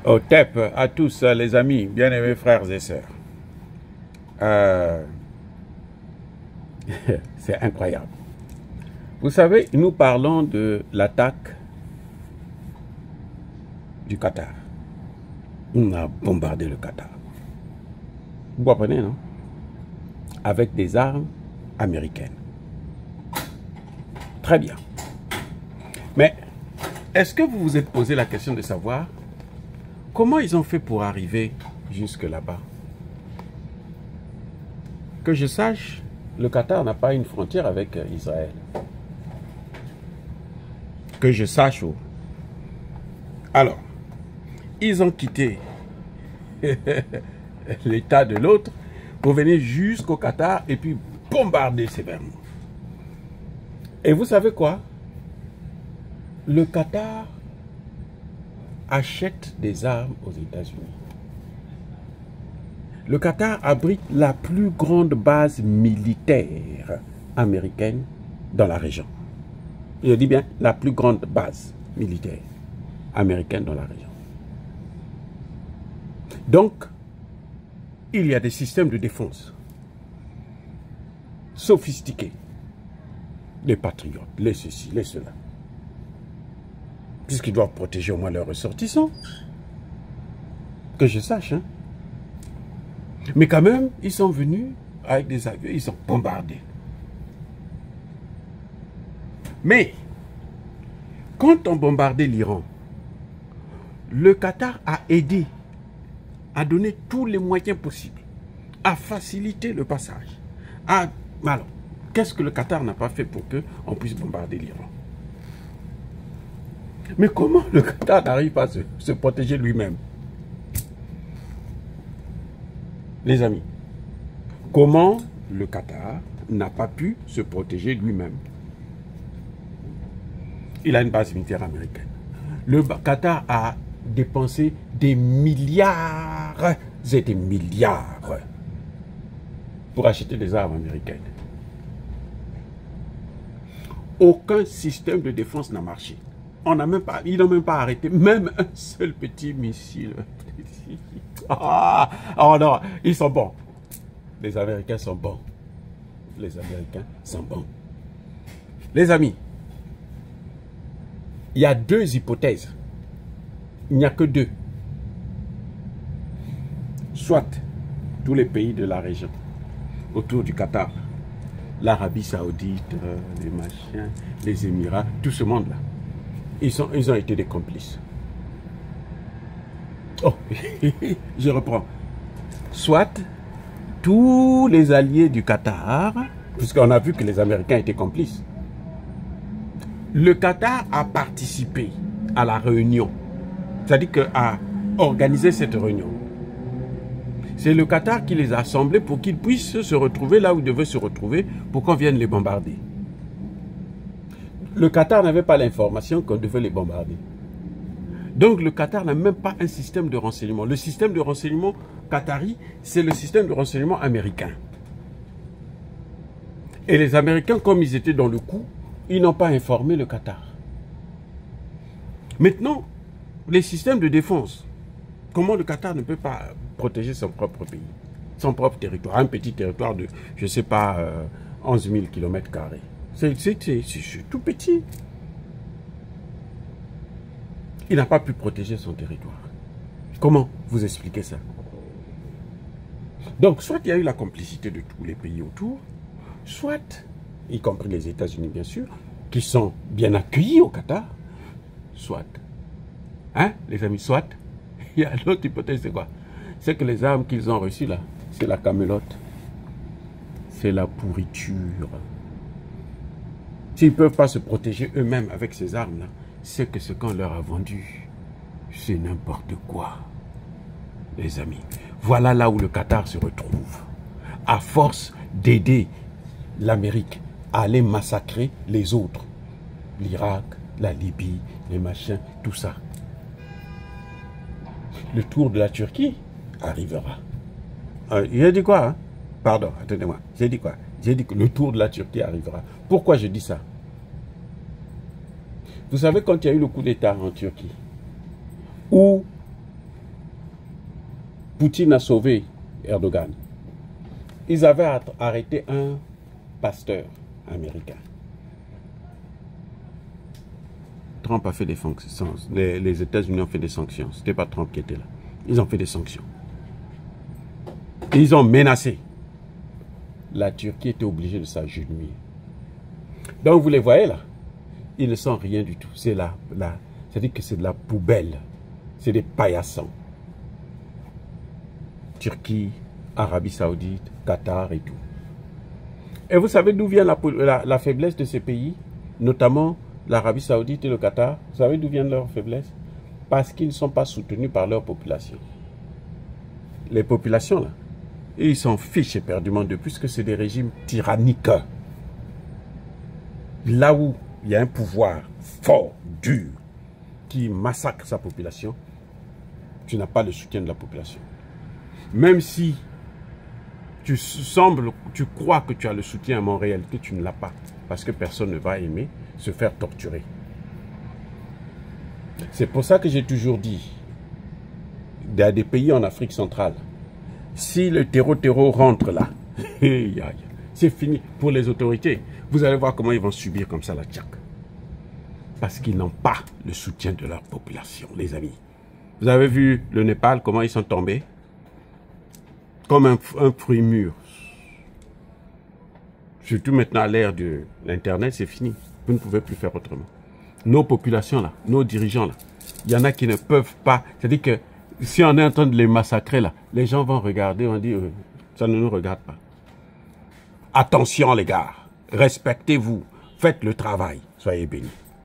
Au TEP, à tous les amis, bien-aimés frères et sœurs. C'est incroyable. Vous savez, nous parlons de l'attaque du Qatar. On a bombardé le Qatar. Vous comprenez, non? Avec des armes américaines. Très bien. Mais est-ce que vous vous êtes posé la question de savoir comment ils ont fait pour arriver jusque là-bas? Que je sache, le Qatar n'a pas une frontière avec Israël. Que je sache. Oh. Alors, ils ont quitté l'État de l'autre pour venir jusqu'au Qatar et puis bombarder sévèrement. Et vous savez quoi? Le Qatar achète des armes aux États-Unis. Le Qatar abrite la plus grande base militaire américaine dans la région. Je dis bien la plus grande base militaire américaine dans la région. Donc, il y a des systèmes de défense sophistiqués. Les patriotes, les ceci, les cela. Puisqu'ils doivent protéger au moins leurs ressortissants. Que je sache, hein. Mais quand même, ils sont venus avec des avions, ils ont bombardé. Mais, quand on bombardait l'Iran, le Qatar a aidé, a donné tous les moyens possibles, à faciliter le passage. Alors, qu'est-ce que le Qatar n'a pas fait pour qu'on puisse bombarder l'Iran? Mais comment le Qatar n'arrive pas à se protéger lui-même? Les amis, comment le Qatar n'a pas pu se protéger lui-même? Il a une base militaire américaine. Le Qatar a dépensé des milliards et des milliards pour acheter des armes américaines. Aucun système de défense n'a marché. Ils n'ont même pas arrêté même un seul petit missile. Oh non, ils sont bons. Les Américains sont bons. Les Américains sont bons. Les amis, il y a deux hypothèses. Il n'y a que deux. Soit tous les pays de la région, autour du Qatar, l'Arabie Saoudite, les machins, les Émirats, tout ce monde-là, ils ont été des complices. Oh, je reprends. Soit tous les alliés du Qatar, puisqu'on a vu que les Américains étaient complices. Le Qatar a participé à la réunion, c'est-à-dire qu'à organiser cette réunion. C'est le Qatar qui les a assemblés pour qu'ils puissent se retrouver là où ils devaient se retrouver pour qu'on vienne les bombarder. Le Qatar n'avait pas l'information qu'on devait les bombarder. Donc le Qatar n'a même pas un système de renseignement. Le système de renseignement qatari, c'est le système de renseignement américain. Et les Américains, comme ils étaient dans le coup, ils n'ont pas informé le Qatar. Maintenant, les systèmes de défense, comment le Qatar ne peut pas protéger son propre pays, son propre territoire, un petit territoire de, je ne sais pas, 11 000 km². C'est tout petit. Il n'a pas pu protéger son territoire. Comment vous expliquez ça? Donc, soit il y a eu la complicité de tous les pays autour, soit, y compris les États-Unis bien sûr, qui sont bien accueillis au Qatar, soit, hein, les amis, soit, il y a l'autre hypothèse, c'est quoi? C'est que les armes qu'ils ont reçues là, c'est la camelote, c'est la pourriture. S'ils ne peuvent pas se protéger eux-mêmes avec ces armes-là, c'est que ce qu'on leur a vendu, c'est n'importe quoi. Les amis, voilà là où le Qatar se retrouve. À force d'aider l'Amérique à aller massacrer les autres. L'Irak, la Libye, les machins, tout ça. Le tour de la Turquie arrivera. J'ai dit quoi, hein? Pardon, attendez-moi. J'ai dit quoi? J'ai dit que le tour de la Turquie arrivera. Pourquoi je dis ça? Vous savez, quand il y a eu le coup d'État en Turquie, où Poutine a sauvé Erdogan. Ils avaient arrêté un pasteur américain. Trump a fait des sanctions. Les États-Unis ont fait des sanctions. Ce n'était pas Trump qui était là. Ils ont fait des sanctions. Et ils ont menacé. La Turquie était obligée de s'agenouiller. Donc vous les voyez là. Ils ne sont rien du tout. C'est c'est-à-dire que c'est de la poubelle. C'est des paillassons. Turquie, Arabie Saoudite, Qatar et tout. Et vous savez d'où vient la faiblesse de ces pays, notamment l'Arabie Saoudite et le Qatar? Vous savez d'où vient leur faiblesse? Parce qu'ils ne sont pas soutenus par leur population. Les populations, là, ils s'en fichent éperdument de plus que c'est des régimes tyranniques. Là où il y a un pouvoir fort, dur, qui massacre sa population, tu n'as pas le soutien de la population. Même si tu crois que tu as le soutien, mais en réalité, tu ne l'as pas. Parce que personne ne va aimer se faire torturer. C'est pour ça que j'ai toujours dit, il y a des pays en Afrique centrale, si le terreau rentre là, c'est fini pour les autorités. Vous allez voir comment ils vont subir comme ça la tchak. Parce qu'ils n'ont pas le soutien de leur population, les amis. Vous avez vu le Népal, comment ils sont tombés? Comme un fruit mûr. Surtout maintenant à l'ère de l'Internet, c'est fini. Vous ne pouvez plus faire autrement. Nos populations là, nos dirigeants là, il y en a qui ne peuvent pas. C'est-à-dire que si on est en train de les massacrer là, les gens vont regarder, on dit, ça ne nous regarde pas. Attention les gars, respectez-vous, faites le travail, soyez bénis.